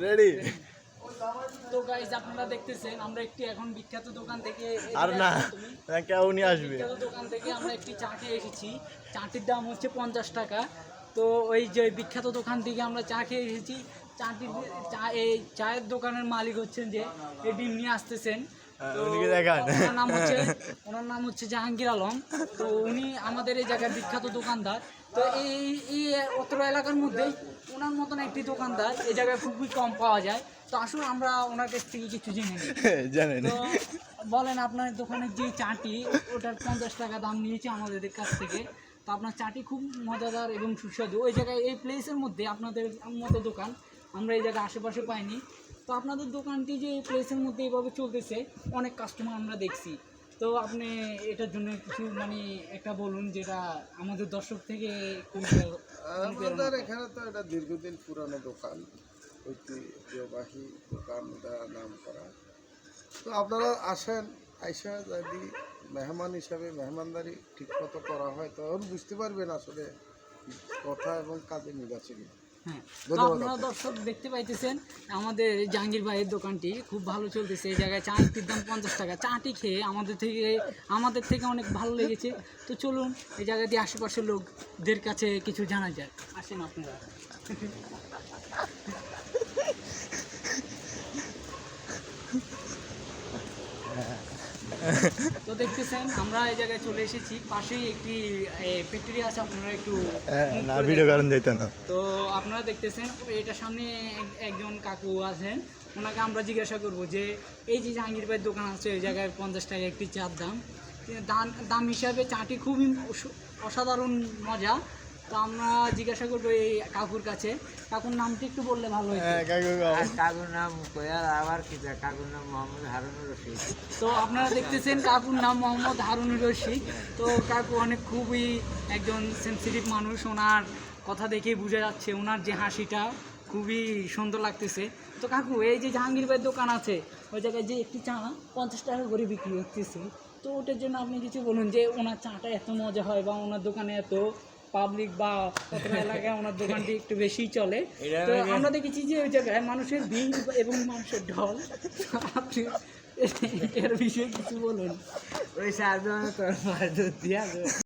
Ready. তো guys আপনারা দেখতেছেন আমরা একটি এখন বিখ্যাত দোকান থেকে আর না কেউ নিয়ে আসবে। বিখ্যাত দোকান থেকে আমরা একটি চা খেয়ে এসেছি। চাটির দাম হচ্ছে 50 টাকা। তো ওই যে বিখ্যাত দোকান থেকে আমরা চা খেয়ে এসেছি। এই চায়ের দোকানের মালিক হচ্ছেন যে এই ডিম নিয়ে আসতেছেন। তো ওনার নাম হচ্ছে জাহাঙ্গীর আলম। তো উনি আমাদের এই জায়গার বিখ্যাত দোকানদার। তো এই অত্র এলাকার মধ্যে ওনার মতন একটি দোকানদার এই জায়গায় খুবই কম পাওয়া যায়। তো আসুন আমরা ওনার কাছ থেকে কিছু জেনে নিই। জানেন তো বলেন আপনার দোকানের যে চাটি ওটার 50 টাকা দাম নিয়েছে আমাদের কাছ থেকে। তো আপনার চাটি খুব মজাদার এবং সুস্বাদু। ওই জায়গায় এই প্লেসের মধ্যে আপনাদের মতো দোকান আমরা এই জায়গায় আশেপাশে পাইনি। তো আপনাদের দোকানটি যে এই প্লেসের মধ্যে এইভাবে চলতেছে অনেক কাস্টমার আমরা দেখছি। তো আপনি এটার জন্য কিছু মানে একটা বলুন যেটা আমাদের দর্শক থেকে আমাদের এখানে তো এটা দীর্ঘদিন পুরানো দোকান, ঐতিহ্যবাহী দোকান, এটা নাম করা। তো আপনারা আসেন, আইসা যদি মেহমান হিসাবে মেহমানদারি ঠিক মতো করা হয় তখন বুঝতে পারবেন আসলে কথা এবং কাজে মিল আছে কিনা। হ্যাঁ, আপনারা দর্শক দেখতে পাইতেছেন আমাদের জাহাঙ্গীর ভাইয়ের দোকানটি খুব ভালো চলতেছে। এই জায়গায় চাটির দাম 50 টাকা। চাটি খেয়ে আমাদের থেকে অনেক ভালো লেগেছে। তো চলুন এই জায়গা দিয়ে আশেপাশের লোকদের কাছে কিছু জানা যায়। আসেন আপনারা। তো দেখতেছেন আমরা এই জায়গায় চলে এসেছি। পাশেই একটি ফ্যাক্টরি আছে, আপনারা একটু না ভিডিও কারণ যেত না। তো আপনারা দেখতেছেন এটা সামনে একজন কাকু আছেন, ওনাকে আমরা জিজ্ঞাসা করবো যে এই যে জাহাঙ্গীর ভাইয়ের দোকান আছে এই জায়গায় 50 টাকা একটি চার দাম হিসাবে চাটি খুবই অসাধারণ মজা। তো আমরা জিজ্ঞাসা করবো এই কাকুর কাছে। কাকুর নামটি একটু বললে ভালো হয়। কাকুর নাম আবার কি, কাকুর নাম মোহাম্মদ হারুনুর রশিদ। তো আপনারা দেখতেছেন কাকুর নাম মোহাম্মদ হারুনুর রশিদ। তো কাকু অনেক খুবই একজন সেন্সিটিভ মানুষ, ওনার কথা দেখেই বোঝা যাচ্ছে ওনার যে হাসিটা খুবই সুন্দর লাগতেছে। তো কাকু এই যে জাহাঙ্গীর ভাইয়ের দোকান আছে ওই জায়গায় যে একটি চা 50 টাকা করে বিক্রি হতেছে, তো ওটার জন্য আপনি কিছু বলুন যে ওনার চাটা এত মজা হয় বা ওনার দোকানে এত পাবলিক বা কত এলাকায় ওনার দোকানটি একটু বেশি চলে। তো আমরা দেখেছি যে ওই জায়গায় মানুষের ভিড় এবং মানুষের ঢল। আপনি এর বিষয়ে কিছু বলুন। ওই সাহায্য